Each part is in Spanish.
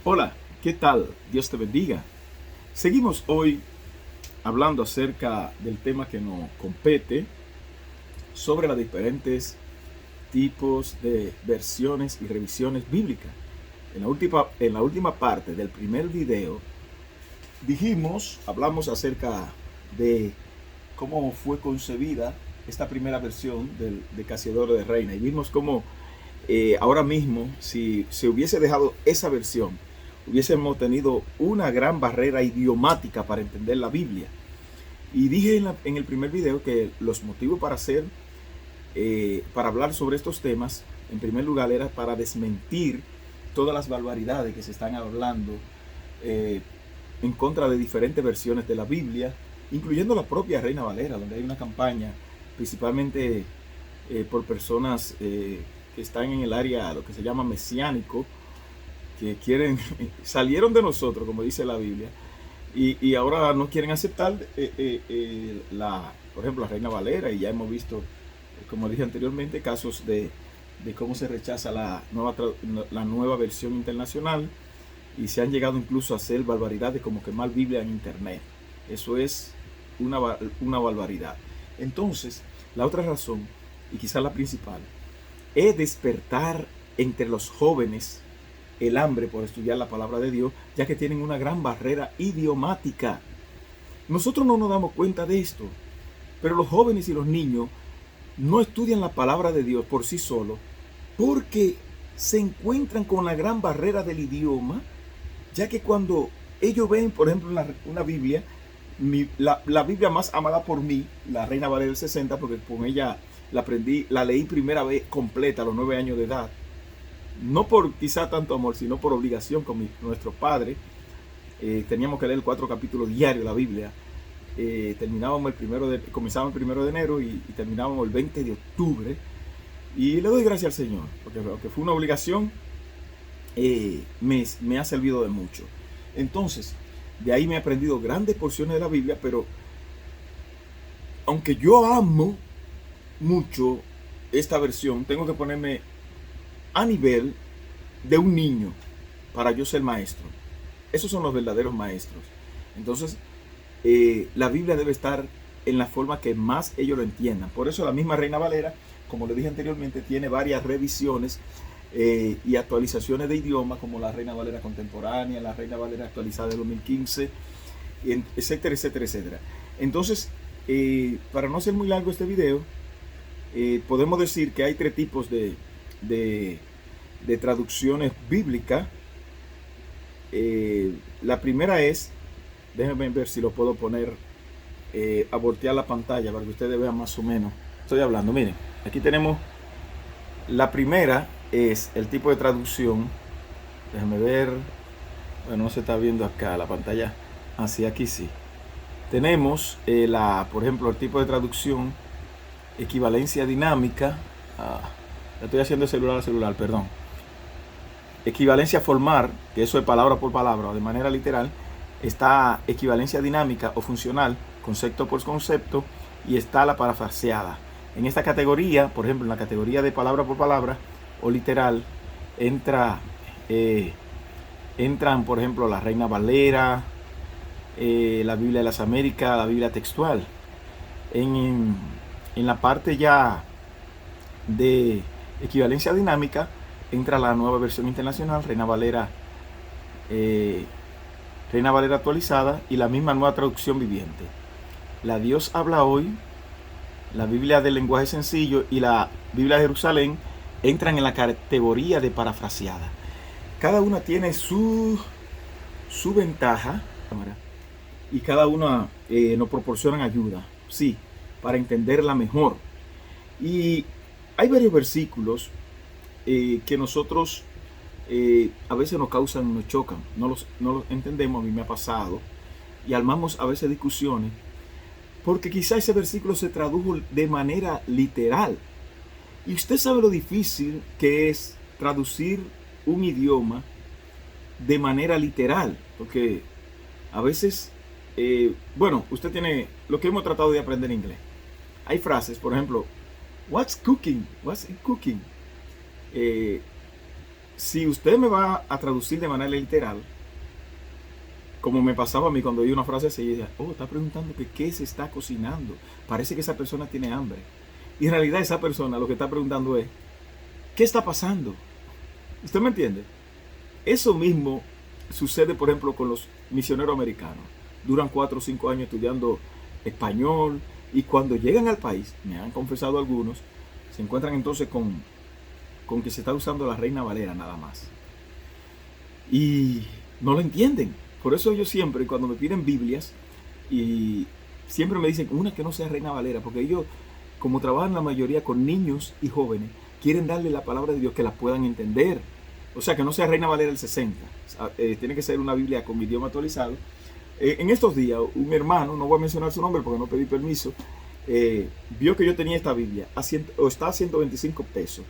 Hola, ¿qué tal? Dios te bendiga. Seguimos hoy hablando acerca del tema que nos compete sobre los diferentes tipos de versiones y revisiones bíblicas. En la última parte del primer video hablamos acerca de cómo fue concebida esta primera versión de Casiodoro de Reina y vimos cómo ahora mismo, si se hubiese dejado esa versión, hubiésemos tenido una gran barrera idiomática para entender la Biblia. Y dije en el primer video que los motivos para hablar sobre estos temas, en primer lugar, era para desmentir todas las barbaridades que se están hablando eh, en contra de diferentes versiones de la Biblia, incluyendo la propia Reina Valera, donde hay una campaña principalmente por personas que están en el área, lo que se llama mesiánico, que salieron de nosotros, como dice la Biblia, y ahora no quieren aceptar por ejemplo, la Reina Valera, y ya hemos visto, como dije anteriormente, casos de cómo se rechaza la nueva versión internacional, y se han llegado incluso a hacer barbaridades como quemar Biblia en internet. Eso es una barbaridad. Entonces, la otra razón, y quizás la principal, es despertar entre los jóvenes el hambre por estudiar la palabra de Dios, ya que tienen una gran barrera idiomática. Nosotros no nos damos cuenta de esto, pero los jóvenes y los niños no estudian la palabra de Dios por sí solos porque se encuentran con la gran barrera del idioma, ya que cuando ellos ven, por ejemplo, una Biblia, la Biblia más amada por mí, la Reina Valera del 60, porque con ella la leí primera vez completa a los 9 años de edad, no por quizá tanto amor, sino por obligación con nuestro padre. Teníamos que leer 4 capítulos diarios de la Biblia. Comenzábamos el 1 de enero y terminábamos el 20 de octubre. Y le doy gracias al Señor, porque aunque fue una obligación, me ha servido de mucho. Entonces, de ahí me he aprendido grandes porciones de la Biblia, pero aunque yo amo mucho esta versión, tengo que ponerme a nivel de un niño para yo ser maestro. Esos son los verdaderos maestros. Entonces, la Biblia debe estar en la forma que más ellos lo entiendan. Por eso la misma Reina Valera, como le dije anteriormente, tiene varias revisiones y actualizaciones de idioma, como la Reina Valera contemporánea, la Reina Valera actualizada de 2015, etcétera, etcétera, etcétera. Entonces, para no hacer muy largo este video, podemos decir que hay 3 tipos de traducciones bíblicas. La primera es, déjenme ver si lo puedo poner a voltear la pantalla para que ustedes vean más o menos. Estoy hablando, miren, aquí tenemos la primera, es el tipo de traducción. Déjenme ver, bueno, no se está viendo acá la pantalla, así aquí sí. Tenemos por ejemplo, el tipo de traducción equivalencia dinámica. Estoy haciendo de celular a celular, perdón. Equivalencia formal, que eso es palabra por palabra o de manera literal. Está equivalencia dinámica o funcional, concepto por concepto, y está la parafraseada. En esta categoría, por ejemplo, en la categoría de palabra por palabra o literal, entran, por ejemplo, la Reina Valera, la Biblia de las Américas, la Biblia textual. En la parte ya de equivalencia dinámica, entra la nueva versión internacional, Reina Valera actualizada, y la misma nueva traducción viviente. La Dios habla hoy, la Biblia del lenguaje sencillo y la Biblia de Jerusalén entran en la categoría de parafraseada. Cada una tiene su ventaja, y cada una nos proporciona ayuda, sí, para entenderla mejor. Y hay varios versículos que nosotros a veces nos chocan, no los entendemos. A mí me ha pasado, y armamos a veces discusiones, porque quizá ese versículo se tradujo de manera literal. Y usted sabe lo difícil que es traducir un idioma de manera literal, porque a veces, bueno, usted tiene lo que hemos tratado de aprender en inglés. Hay frases, por ejemplo, what's cooking? What's cooking? si usted me va a traducir de manera literal, como me pasaba a mí cuando oí una frase así, decía, oh, está preguntando que qué se está cocinando. Parece que esa persona tiene hambre. Y en realidad esa persona lo que está preguntando es, ¿qué está pasando? ¿Usted me entiende? Eso mismo sucede, por ejemplo, con los misioneros americanos. Duran 4 o 5 años estudiando español y cuando llegan al país, me han confesado algunos, se encuentran entonces con que se está usando la Reina Valera nada más. Y no lo entienden. Por eso yo siempre, cuando me piden Biblias, y siempre me dicen una que no sea Reina Valera, porque ellos, como trabajan la mayoría con niños y jóvenes, quieren darle la palabra de Dios que la puedan entender. O sea, que no sea Reina Valera el 60. Tiene que ser una Biblia con idioma actualizado. En estos días, un hermano, no voy a mencionar su nombre porque no pedí permiso, vio que yo tenía esta Biblia, está a 125 pesos,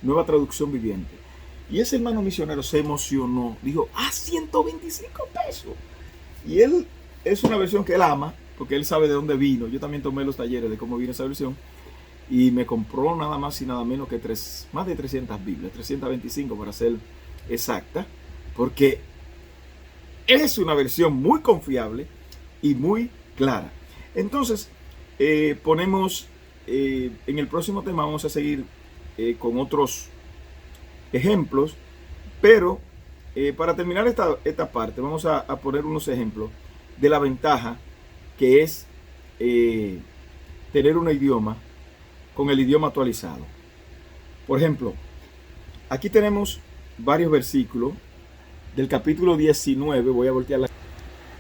nueva traducción viviente. Y ese hermano misionero se emocionó, dijo, ¡ah, 125 pesos! Y él, es una versión que él ama, porque él sabe de dónde vino. Yo también tomé los talleres de cómo vino esa versión. Y me compró nada más y nada menos que más de 300 Biblias, 325 para ser exacta, porque es una versión muy confiable y muy clara. Entonces, ponemos, en el próximo tema vamos a seguir con otros ejemplos, pero para terminar esta parte vamos a poner unos ejemplos de la ventaja que es tener un idioma con el idioma actualizado. Por ejemplo, aquí tenemos varios versículos del capítulo 19, voy a voltear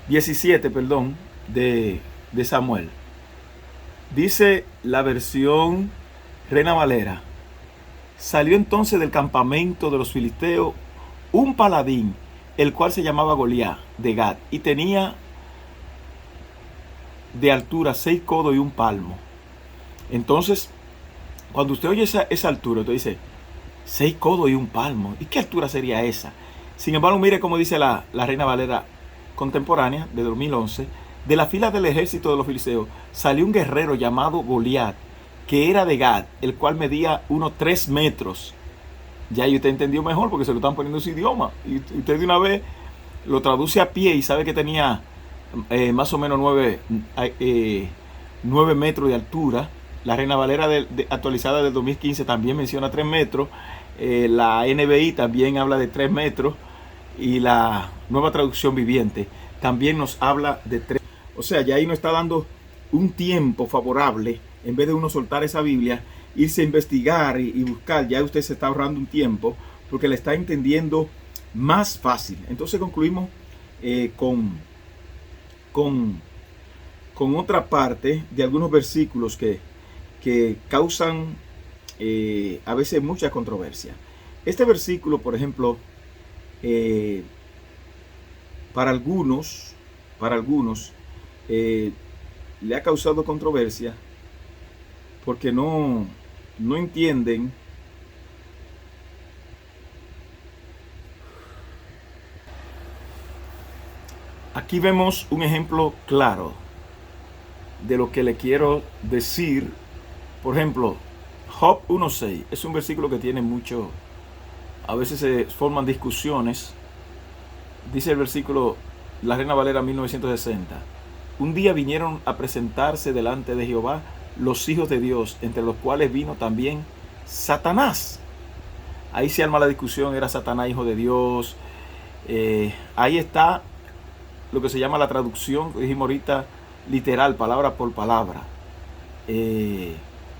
17, perdón, de Samuel. Dice la versión Reina Valera: salió entonces del campamento de los filisteos un paladín, el cual se llamaba Goliat de Gat, y tenía de altura 6 codos y un palmo. Entonces, cuando usted oye esa altura, usted dice, 6 codos y un palmo. ¿Y qué altura sería esa? Sin embargo, mire cómo dice la Reina Valera contemporánea de 2011. De la fila del ejército de los filisteos salió un guerrero llamado Goliat, que era de Gat, el cual medía unos 3 metros. Ya usted entendió mejor porque se lo están poniendo en su idioma. Y usted de una vez lo traduce a pie y sabe que tenía más o menos 9 metros de altura. La Reina Valera actualizada del 2015 también menciona 3 metros. La NBI también habla de 3 metros. Y la nueva traducción viviente también nos habla de 3. O sea, ya ahí nos está dando un tiempo favorable. En vez de uno soltar esa Biblia, irse a investigar y buscar, ya usted se está ahorrando un tiempo porque le está entendiendo más fácil. Entonces concluimos con otra parte de algunos versículos que causan a veces mucha controversia. Este versículo, por ejemplo, para algunos le ha causado controversia porque no entienden aquí vemos un ejemplo claro de lo que le quiero decir. Por ejemplo, Job 1:6 es un versículo que tiene mucho, a veces se forman discusiones. Dice el versículo, la Reina Valera 1960, un día vinieron a presentarse delante de Jehová los hijos de Dios, entre los cuales vino también Satanás. Ahí se arma la discusión, ¿era Satanás hijo de Dios? Ahí está lo que se llama la traducción, que dijimos ahorita, literal, palabra por palabra,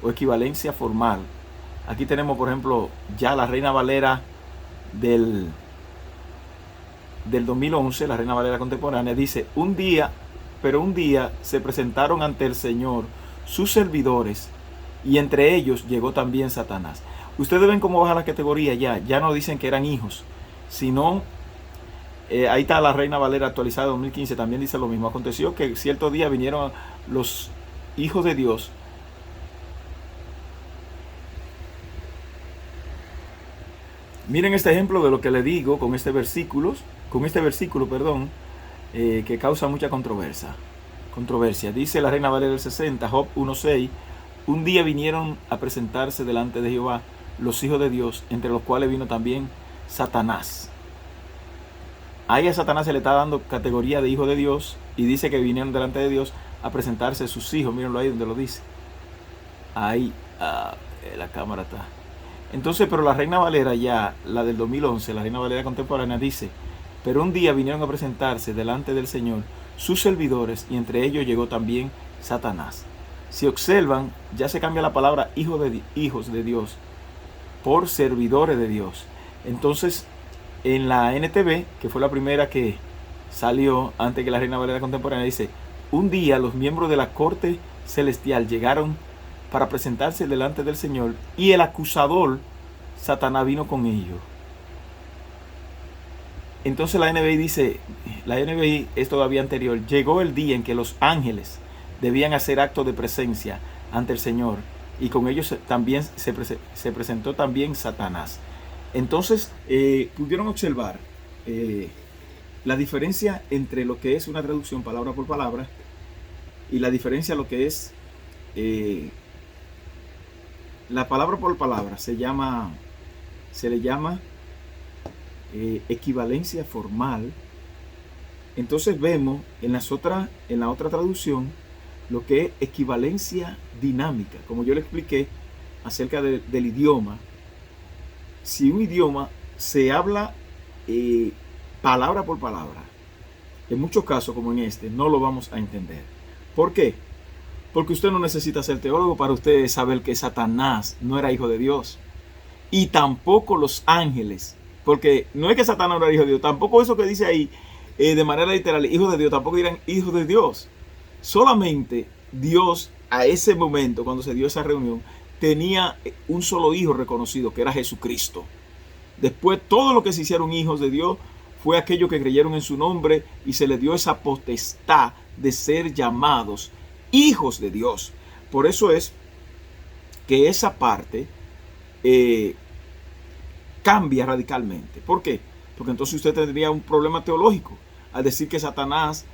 o equivalencia formal. Aquí tenemos, por ejemplo, ya la Reina Valera del 2011, la Reina Valera contemporánea, dice, un día se presentaron ante el Señor sus servidores, y entre ellos llegó también Satanás. Ustedes ven cómo baja la categoría ya no dicen que eran hijos, sino, ahí está la Reina Valera actualizada de 2015, también dice lo mismo. Aconteció que cierto día vinieron los hijos de Dios, miren este ejemplo de lo que le digo con este versículo, que causa mucha controversia. Dice la Reina Valera del 60, Job 1:6, un día vinieron a presentarse delante de Jehová los hijos de Dios, entre los cuales vino también Satanás. Ahí a Satanás se le está dando categoría de hijo de Dios y dice que vinieron delante de Dios a presentarse sus hijos. Mírenlo ahí donde lo dice. Ahí, la cámara está. Entonces, pero la Reina Valera ya, la del 2011, la Reina Valera contemporánea dice, pero un día vinieron a presentarse delante del Señor sus servidores y entre ellos llegó también Satanás. Si observan, ya se cambia la palabra hijos de Dios por servidores de Dios. Entonces, en la NTV, que fue la primera que salió antes que la Reina Valera contemporánea, dice, un día los miembros de la corte celestial llegaron para presentarse delante del Señor y el acusador, Satanás, vino con ellos. Entonces la NBI dice, la NBI es todavía anterior, llegó el día en que los ángeles debían hacer acto de presencia ante el Señor y con ellos también se presentó también Satanás. Entonces pudieron observar la diferencia entre lo que es una traducción palabra por palabra y la diferencia a lo que es la palabra por palabra se le llama equivalencia formal. Entonces vemos en la otra traducción lo que es equivalencia dinámica. Como yo le expliqué acerca del idioma, si un idioma se habla palabra por palabra, en muchos casos como en este, no lo vamos a entender. ¿Por qué? Porque usted no necesita ser teólogo para usted saber que Satanás no era hijo de Dios. Y tampoco los ángeles. Porque no es que Satanás no era hijo de Dios. Tampoco eso que dice ahí de manera literal, hijos de Dios, tampoco eran hijos de Dios. Solamente Dios a ese momento, cuando se dio esa reunión, tenía un solo hijo reconocido, que era Jesucristo. Después todo lo que se hicieron hijos de Dios fue aquellos que creyeron en su nombre y se les dio esa potestad de ser llamados hijos de Dios. Por eso es que esa parte cambia radicalmente. ¿Por qué? Porque entonces usted tendría un problema teológico al decir que Satanás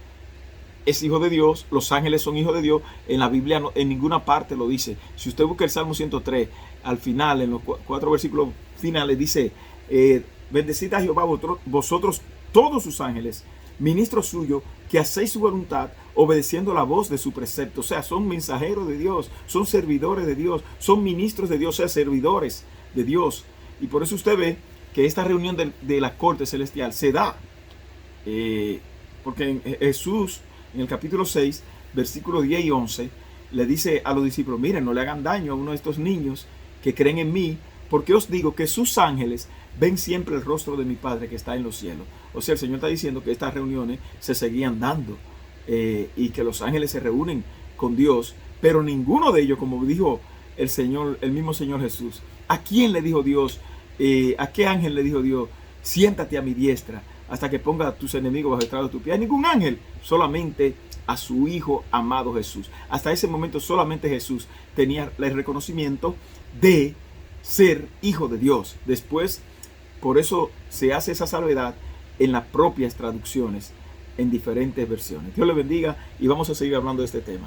es hijo de Dios, los ángeles son hijos de Dios. En la Biblia en ninguna parte lo dice. Si usted busca el Salmo 103, al final, en los 4 versículos finales, dice, bendecid a Jehová vosotros todos sus ángeles, ministros suyos, que hacéis su voluntad, obedeciendo la voz de su precepto. O sea, son mensajeros de Dios, son servidores de Dios, son ministros de Dios, o sea, servidores de Dios. Y por eso usted ve que esta reunión de la corte celestial se da. Porque Jesús, en el capítulo 6, versículos 10 y 11, le dice a los discípulos, miren, no le hagan daño a uno de estos niños que creen en mí, porque os digo que sus ángeles ven siempre el rostro de mi Padre que está en los cielos. O sea, el Señor está diciendo que estas reuniones se seguían dando y que los ángeles se reúnen con Dios, pero ninguno de ellos, como dijo el mismo Señor Jesús, ¿a quién le dijo Dios? ¿A qué ángel le dijo Dios? Siéntate a mi diestra hasta que ponga a tus enemigos bajo el estrado de tu pie. A ningún ángel, solamente a su Hijo amado Jesús. Hasta ese momento solamente Jesús tenía el reconocimiento de ser hijo de Dios. Después, por eso se hace esa salvedad en las propias traducciones, en diferentes versiones. Dios le bendiga y vamos a seguir hablando de este tema.